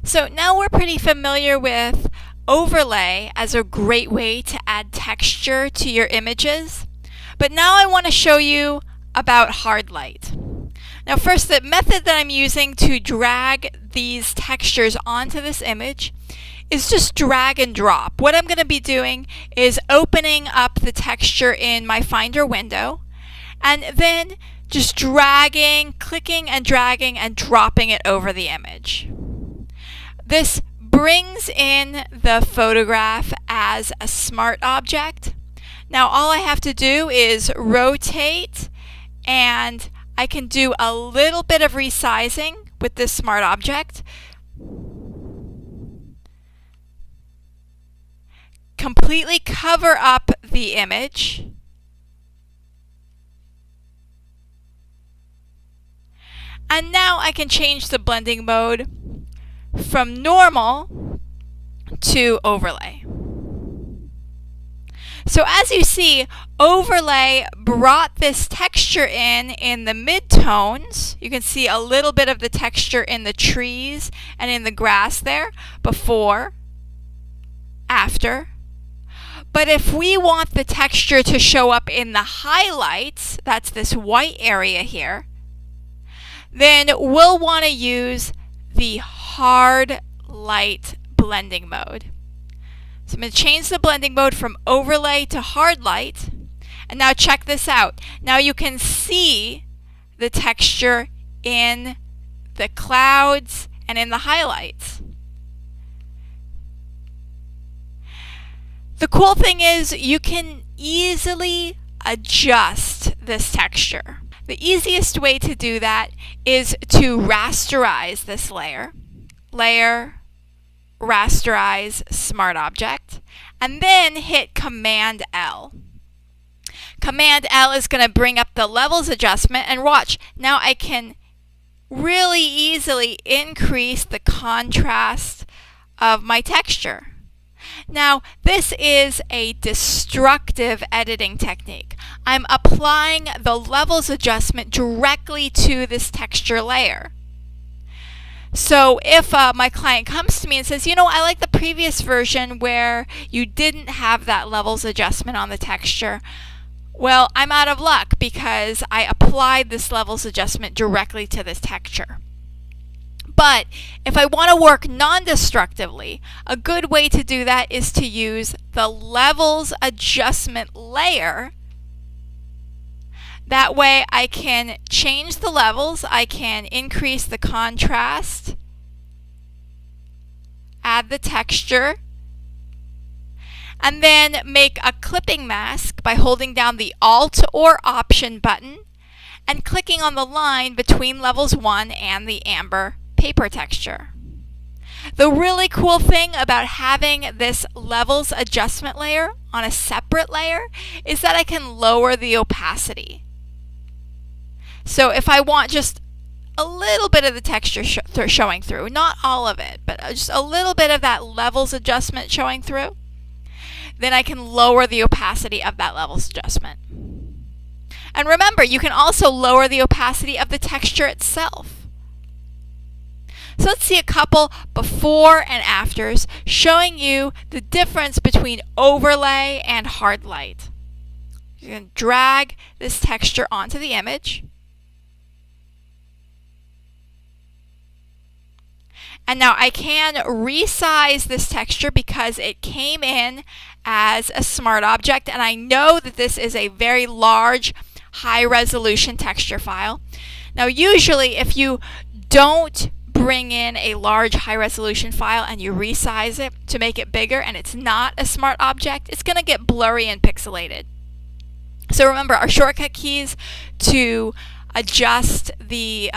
So now we're pretty familiar with overlay as a great way to add texture to your images. But now I want to show you about Hardlight. Now first, the method that I'm using to drag these textures onto this image is just drag and drop. What I'm going to be doing is opening up the texture in my Finder window and then just dragging, clicking and dragging and dropping it over the image. This brings in the photograph as a smart object. Now all I have to do is rotate, and I can do a little bit of resizing with this smart object. Completely cover up the image. And now I can change the blending mode from normal to overlay. So as you see, overlay brought this texture in the midtones. You can see a little bit of the texture in the trees and in the grass there, before, after. But if we want the texture to show up in the highlights, that's this white area here, then we'll want to use the Hardlight blending mode. So I'm going to change the blending mode from overlay to Hardlight. And now check this out. Now you can see the texture in the clouds and in the highlights. The cool thing is you can easily adjust this texture. The easiest way to do that is to rasterize this layer. Layer, rasterize, smart object, and then hit Command L. Command L is going to bring up the levels adjustment, and watch, now I can really easily increase the contrast of my texture. Now, this is a destructive editing technique. I'm applying the levels adjustment directly to this texture layer. So if my client comes to me and says, you know, I like the previous version where you didn't have that levels adjustment on the texture, well, I'm out of luck because I applied this levels adjustment directly to this texture. But if I want to work non-destructively, a good way to do that is to use the levels adjustment layer. That way I can change the levels, I can increase the contrast, add the texture, and then make a clipping mask by holding down the Alt or Option button and clicking on the line between levels 1 and the amber paper texture. The really cool thing about having this levels adjustment layer on a separate layer is that I can lower the opacity. So if I want just a little bit of the texture showing through, not all of it, but just a little bit of that levels adjustment showing through, then I can lower the opacity of that levels adjustment. And remember, you can also lower the opacity of the texture itself. So let's see a couple before and afters showing you the difference between overlay and Hardlight. You can drag this texture onto the image. And now I can resize this texture because it came in as a smart object, and I know that this is a very large, high-resolution texture file. Now usually if you don't bring in a large high-resolution file and you resize it to make it bigger and it's not a smart object, it's going to get blurry and pixelated. So remember, our shortcut keys to adjust the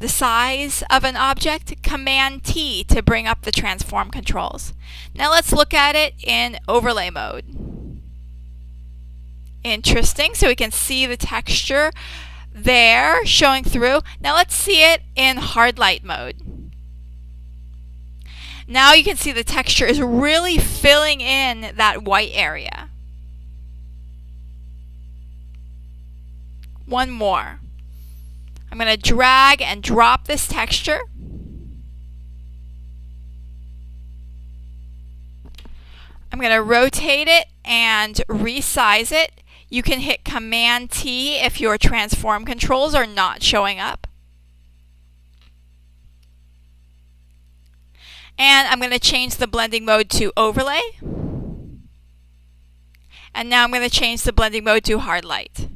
size of an object, Command T to bring up the transform controls. Now let's look at it in overlay mode. Interesting, so we can see the texture there showing through. Now let's see it in Hardlight mode. Now you can see the texture is really filling in that white area. One more. I'm going to drag and drop this texture. I'm going to rotate it and resize it. You can hit Command T if your transform controls are not showing up. And I'm going to change the blending mode to overlay. And now I'm going to change the blending mode to Hardlight.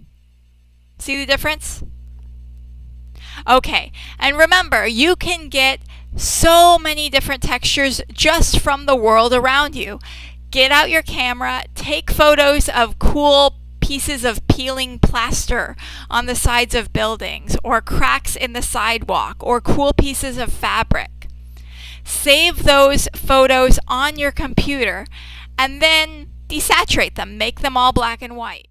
See the difference? Okay, and remember, you can get so many different textures just from the world around you. Get out your camera, take photos of cool pieces of peeling plaster on the sides of buildings, or cracks in the sidewalk, or cool pieces of fabric. Save those photos on your computer and then desaturate them, make them all black and white.